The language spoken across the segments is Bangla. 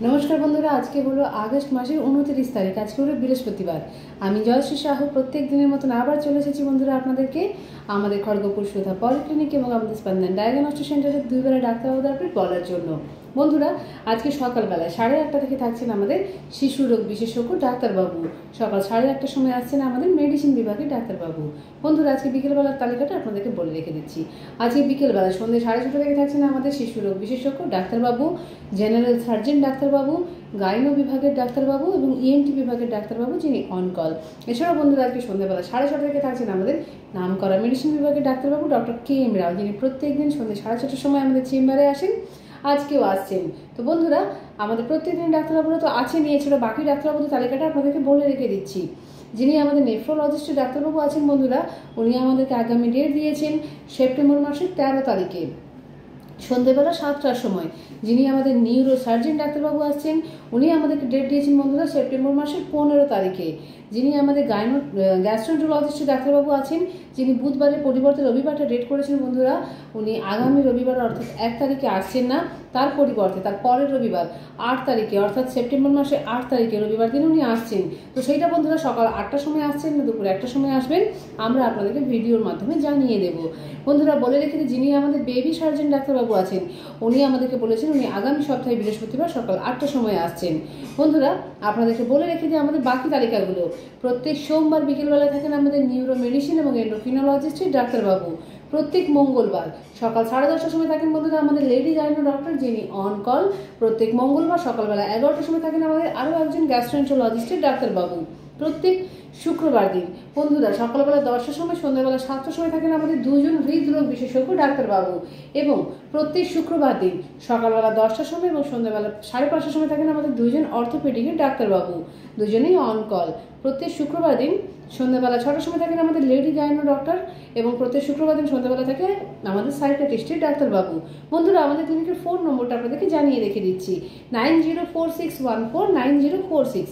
नमस्कार बंधुरा आज के हलो आगस्ट मासेर 29 तारीख आज के हलो बृहस्पतिवार आमी जयश्री साहू प्रत्येक दिनेर मतन आबार चले एसेछि बंधुरा आपनादेरके आमादेर खड़गपुर सुधा पलिक्लिनिक एबं आमादेर स्पंदन डायगनस्टिक सेंटारे दुई बेला डाक्तारबाबुদের আপডেট বলার জন্য বন্ধুরা আজকে সকালবেলা 8:30 থেকে থাকছেন আমাদের শিশু রোগ বিশেষজ্ঞ ডাক্তারবাবু সকাল 8:30টার সময় আসছেন আমাদের মেডিসিন বিভাগের ডাক্তারবাবু বন্ধুরা আজকে বিকেলবেলার তালিকাটা আপনাদেরকে বলে রেখে দিচ্ছি আজকে বিকেলবেলা সন্ধ্যে 6:30 থেকে থাকছেন আমাদের শিশু রোগ বিশেষজ্ঞ ডাক্তারবাবু জেনারেল সার্জন ডাক্তারবাবু গাইনো বিভাগের ডাক্তারবাবু এবং ইএনটি বিভাগের ডাক্তারবাবু যিনি অন কল এছাড়াও বন্ধুরা আজকে সন্ধ্যাবেলা 6:30 থেকে থাকছেন আমাদের নামকরা মেডিসিন বিভাগের ডাক্তারবাবু ডক্টর কে এম রাও যিনি প্রত্যেকদিন সন্ধ্যে 6:30টার সময় আমাদের চেম্বারে আসেন আজকেও আসছেন তো বন্ধুরা আমাদের প্রত্যেকদিন ডাক্তারবাবুরা তো আছেন এছাড়া বাকি ডাক্তারবাবুদের তালিকাটা আপনাদেরকে বলে রেখে দিচ্ছি যিনি আমাদের নেফ্রোলজিস্ট ডাক্তারবাবু আছেন বন্ধুরা উনি আমাদেরকে আগামী ডেট দিয়েছেন সেপ্টেম্বর মাসের 13 তারিখে সন্ধ্যাবেলা 7টার সময় যিনি আমাদের নিউরো সার্জন ডাক্তারবাবু আসছেন উনি আমাদেরকে ডেট দিয়েছেন বন্ধুরা সেপ্টেম্বর মাসের 15 তারিখে যিনি আমাদের গ্যাস্ট্রোন্টারোলজিস্ট ডাক্তারবাবু আছেন যিনি বুধবারের পরিবর্তে রবিবারটা ডেট করেছেন বন্ধুরা উনি আগামী রবিবার অর্থাৎ 1 তারিখে আসছেন না তার পরিবর্তে তার পরের রবিবার 8 তারিখে অর্থাৎ সেপ্টেম্বর মাসের 8 তারিখে রবিবার দিন উনি আসছেন তো সেইটা বন্ধুরা সকাল 8টার সময় আসছেন না দুপুর 1টার সময় আসবেন আমরা আপনাদেরকে ভিডিওর মাধ্যমে জানিয়ে দেব বন্ধুরা বলে রেখে দিই যিনি আমাদের বেবি সার্জন ডাক্তারবাবু আছেন উনি আমাদেরকে বলেছেন উনি আগামী সপ্তাহে বৃহস্পতিবার সকাল 8টার সময় আসছেন বন্ধুরা আপনাদেরকে বলে রেখে দিই আমাদের বাকি তালিকাগুলো প্রত্যেক সোমবার বিকেলবেলা থাকেন আমাদের নিউরো মেডিসিন এবং এন্ডোক্রিনোলজিস্টের ডাক্তারবাবু প্রত্যেক মঙ্গলবার সকাল 10:30টার সময় থাকেন বন্ধুরা আমাদের লেডি গাইনো ডক্টর যিনি অন কল প্রত্যেক মঙ্গলবার সকালবেলা 11টার সময় থাকেন আমাদের আরও একজন গ্যাস্ট্রোএন্টারোলজিস্টের ডাক্তারবাবু প্রত্যেক শুক্রবার দিন বন্ধুরা সকালবেলা 10টার সময় সন্ধ্যাবেলা 7টার সময় থাকেন আমাদের দুজন হৃদরোগ বিশেষজ্ঞ ডাক্তারবাবু এবং প্রত্যেক শুক্রবার দিন সকালবেলা 10টার সময় এবং সন্ধ্যাবেলা 5:30টার সময় থাকেন আমাদের দুজন অর্থোপেডিকের ডাক্তারবাবু দুজনেই অন কল প্রত্যেক শুক্রবার দিন সন্ধ্যাবেলা 6টার সময় থাকেন আমাদের লেডি গাইনো ডক্টর এবং প্রত্যেক শুক্রবার দিন সন্ধ্যাবেলা থাকে আমাদের সাইকিয়াট্রিস্টের ডাক্তারবাবু বন্ধুরা আমাদের ক্লিনিকের ফোন নম্বরটা আপনাদেরকে জানিয়ে রেখে দিচ্ছি 9046149046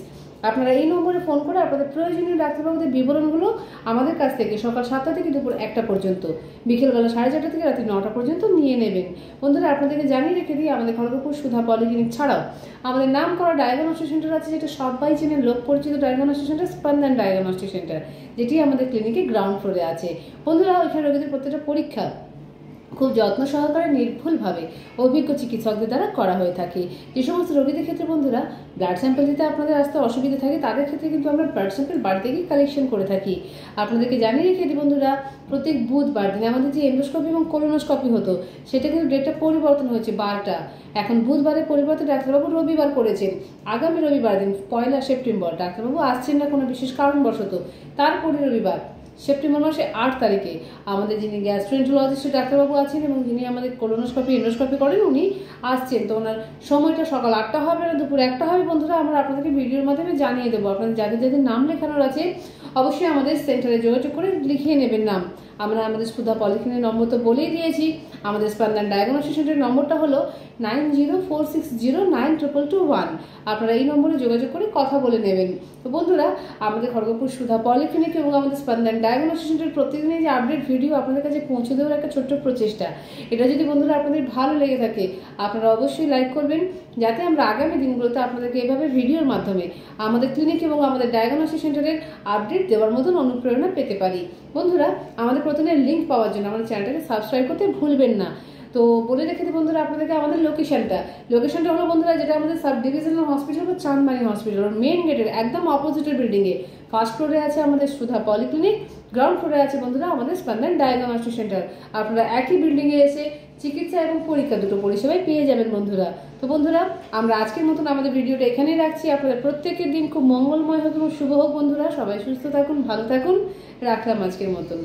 আপনারা এই নম্বরে ফোন করে আপনাদের প্রয়োজনীয় ডাক্তারবাবুদের বিবরণগুলো আমাদের কাছ থেকে সকাল 7টা থেকে দুপুর 1টা পর্যন্ত বিকেলবেলা 4:30 থেকে রাত্রি 9টা পর্যন্ত নিয়ে নেবেন বন্ধুরা আপনাদেরকে জানিয়ে রেখে দিই আমাদের খড়গপুর সুধা পলিক্লিনিক ছাড়াও আমাদের নাম করা ডায়াগনস্টিক সেন্টার আছে যেটা সবাই চেনেন লোক পরিচিত ডায়াগনস্টিক সেন্টার স্পন্দন ডায়াগনস্টিক সেন্টার যেটি আমাদের ক্লিনিকে গ্রাউন্ড ফ্লোরে আছে বন্ধুরা ওইখানে রোগীদের প্রত্যেকটা পরীক্ষা খুব যত্ন সহকারে নির্ভুলভাবে অভিজ্ঞ চিকিৎসকদের দ্বারা করা হয়ে থাকে যে সমস্ত রোগীদের ক্ষেত্রে বন্ধুরা ব্লাড স্যাম্পল দিতে আপনাদের আসতে অসুবিধা থাকে তাদের ক্ষেত্রে কিন্তু আমরা ব্লাড স্যাম্পল বাড়ি থেকে কালেকশন করে থাকি আপনাদেরকে জানিয়ে রেখে দিই বন্ধুরা প্রত্যেক বুধবার দিনে আমাদের যে এন্ডোস্কোপি এবং কোলোনোস্কোপি হতো সেটা কিন্তু ডেটটা পরিবর্তন হয়েছে 12টা এখন বুধবারের পরিবর্তে ডাক্তারবাবু রবিবার করেছেন আগামী রবিবার দিন 1 সেপ্টেম্বর ডাক্তারবাবু আসছেন না কোনো বিশেষ কারণবশত তারপরে রবিবার সেপ্টেম্বর মাসে 8 তারিখে আমাদের যিনি গ্যাস্ট্রোএন্টারোলজিস্ট ডাক্তারবাবু আছেন এবং যিনি আমাদের কোলোনোস্কোপি এন্ডোস্কোপি করেন উনি আসছেন তো ওনার সময়টা সকাল 8টা হবে না দুপুর 1টা হবে বন্ধুরা আমরা আপনাদেরকে ভিডিওর মাধ্যমে জানিয়ে দেবো আপনাদের যাদের যাদের নাম লেখানোর আছে অবশ্যই আমাদের সেন্টারে যোগাযোগ করে লিখিয়ে নেবেন নাম আমরা আমাদের সুধা পলিক্লিনিক নম্বর তো বলেই দিয়েছি আমাদের স্পন্দন ডায়াগনস্টিক সেন্টারের নম্বরটা হলো 9046092221 আপনারা এই নম্বরে যোগাযোগ করে কথা বলে নেবেন তো বন্ধুরা আমাদের খড়গপুর সুধা পলিক্লিনিক এবং আমাদের স্পন্দন ডায়াগনস্টিক সেন্টারের প্রতিদিনই যে আপডেট ভিডিও আপনাদের কাছে পৌঁছে দেওয়ার একটা ছোট্ট প্রচেষ্টা এটা যদি বন্ধুরা আপনাদের ভালো লেগে থাকে আপনারা অবশ্যই লাইক করবেন যাতে আমরা আগামী দিনগুলোতে আপনাদেরকে এভাবে ভিডিওর মাধ্যমে আমাদের ক্লিনিক এবং আমাদের ডায়াগনস্টিক সেন্টারের আপডেট দেওয়ার মতন অনুপ্রেরণা পেতে পারি বন্ধুরা আমাদের প্রতিদিনের লিঙ্ক পাওয়ার জন্য আমাদের চ্যানেলটাকে সাবস্ক্রাইব করতে ভুলবেন না তো বলে রেখে দিই বন্ধুরা আপনাদেরকে আমাদের লোকেশনটা হলো বন্ধুরা যেটা আমাদের সাব ডিভিশনাল হসপিটাল বা চাঁদমারি হসপিটাল মেন গেটের একদম অপোজিটের বিল্ডিংয়ে ফার্স্ট ফ্লোরে আছে আমাদের সুধা পলিক্লিনিক গ্রাউন্ড ফ্লোরে আছে বন্ধুরা আমাদের স্পন্দন ডায়াগনস্টিক সেন্টার আপনারা একই বিল্ডিংয়ে এসে চিকিৎসা এবং পরীক্ষা দুটো পরিষেবায় পেয়ে যাবেন বন্ধুরা তো বন্ধুরা আমরা আজকের মতন আমাদের ভিডিওটা এখানেই রাখছি আপনাদের প্রত্যেকের দিন খুব মঙ্গলময় হোক এবং শুভ হোক বন্ধুরা সবাই সুস্থ থাকুন ভালো থাকুন রাখলাম আজকের মতন।